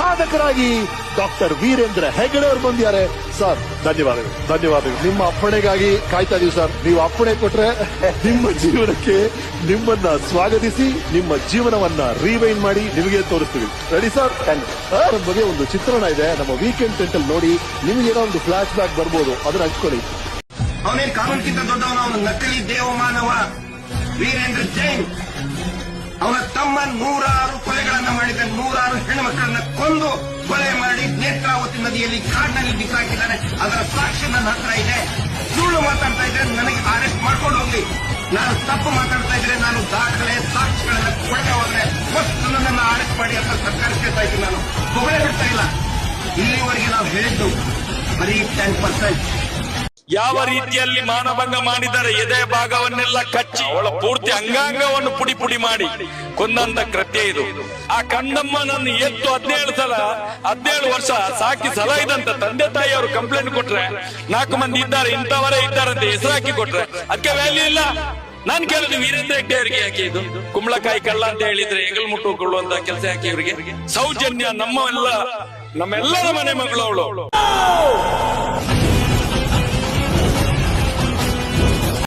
ಸಾಧಕರಾಗಿ doctor Veerendra Hegde ಅವರು ಬಂದಿದ್ದಾರೆ. Sir ಧನ್ಯವಾದಗಳು, ಧನ್ಯವಾದಗಳು. ನಿಮ್ಮ ಅಪ್ಪಣೆಗಾಗಿ ಕಾಯ್ತಾ ಇದೀವಿ ಸರ್. ನೀವು ಅಪ್ಪಣೆ ಕೊಟ್ರೆ ನಿಮ್ಮ ಜೀವನಕ್ಕೆ ನಿಮ್ಮನ್ನ ಸ್ವಾಗತಿಸಿ ನಿಮ್ಮ ಜೀವನವನ್ನ ರಿವೈಂಡ್ ಮಾಡಿ ನಿಮಗೆ ತೋರಿಸ್ತೀವಿ. Ready sir? ಬಗ್ಗೆ ಒಂದು ಚಿತ್ರಣ ಇದೆ, ನಮ್ಮ ವೀಕೆಂಡ್ ಟೆಂಟಲ್ ನೋಡಿ ನಿಮಗೇನೋ ಒಂದು ಫ್ಲಾಶ್ ಬ್ಯಾಕ್ ಬರ್ಬೋದು, ಅದನ್ನ ಹಂಚ್ಕೊಳ್ಳಿ. ಅವನೇನು ಕಾನೂನಿಗಿಂತ ದೊಡ್ಡವನ, ಅವನ ನಕಲಿ ದೇವಮಾನವ ವೀರೇಂದ್ರ ಜೈನ್. ಅವನ ತಮ್ಮ 106 ಕೊಲೆಗಳನ್ನ ಮಾಡಿದ, 106 ಹೆಣ್ಣುಮಕ್ಕಳನ್ನ ಕೊಂದು ಕೊಲೆ ಮಾಡಿ ನೇತ್ರಾವತಿ ನದಿಯಲ್ಲಿ ಕಾಡಿನಲ್ಲಿ ಬಿಸಾಕಿದ್ದಾನೆ. ಅದರ ಸಾಕ್ಷಿ ನನ್ನ ಹತ್ರ ಇದೆ. ಸುಳ್ಳು ಮಾತಾಡ್ತಾ ಇದ್ರೆ ನನಗೆ ಅರೆಸ್ಟ್ ಮಾಡ್ಕೊಂಡು ಹೋಗ್ಲಿ. ನಾನು ತಪ್ಪು ಮಾತಾಡ್ತಾ ಇದ್ರೆ, ನಾನು ದಾಖಲೆ ಸಾಕ್ಷಿಗಳನ್ನ ಕೊಡದೆ ಹೋದ್ರೆ ಫಸ್ಟ್ ನನ್ನನ್ನು ಅರೆಸ್ಟ್ ಮಾಡಿ ಅಂತ ಸರ್ಕಾರ ಕೇಳ್ತಾ ಇದ್ದೀನಿ. ನಾನು ಹೊಗಳೇ ಬಿಡ್ತಾ ಇಲ್ಲ. ಇಲ್ಲಿವರೆಗೆ ನಾವು ಹೇಳಿದ್ದು ಬರೀ 10%. ಯಾವ ರೀತಿಯಲ್ಲಿ ಮಾನಭಂಗ ಮಾಡಿದರೆ ಎದೆ ಭಾಗವನ್ನೆಲ್ಲ ಕಚ್ಚಿ ಅವಳ ಪೂರ್ತಿ ಅಂಗಾಂಗವನ್ನು ಪುಡಿ ಪುಡಿ ಮಾಡಿ ಕೊಂದಂತ ಕೃತ್ಯ ಇದು. ಆ ಕಂದಮ್ಮನನ್ನು ಎತ್ತು 17 ವರ್ಷ ಸಾಕಿ ಸಲಹಿದಂತ ತಂದೆ ತಾಯಿಯವರು ಕಂಪ್ಲೇಂಟ್ ಕೊಟ್ರೆ 4 ಮಂದಿ ಇದ್ದಾರೆ, ಇಂಥವರೇ ಇದ್ದಾರೆ ಅಂತ ಹೆಸರಾಕಿ ಕೊಟ್ರೆ ಅದಕ್ಕೆ ವ್ಯಾಲ್ಯೂ ಇಲ್ಲ. ನಾನ್ ಕೇಳಿದ ವೀರೇಂದ್ರ ಹೆಗ್ಡೆ ಅವರಿಗೆ ಯಾಕೆ ಇದು ಕುಂಬಳಕಾಯಿ ಕಳ್ಳ ಅಂತ ಹೇಳಿದ್ರೆ ಹೆಗಲ್ ಮುಟ್ಟುಕೊಳ್ಳುವಂತ ಕೆಲಸ ಯಾಕೆ ಇವರಿಗೆ? ಸೌಜನ್ಯ ನಮ್ಮೆಲ್ಲರ ಮನೆ ಮಗಳು ಅವಳು.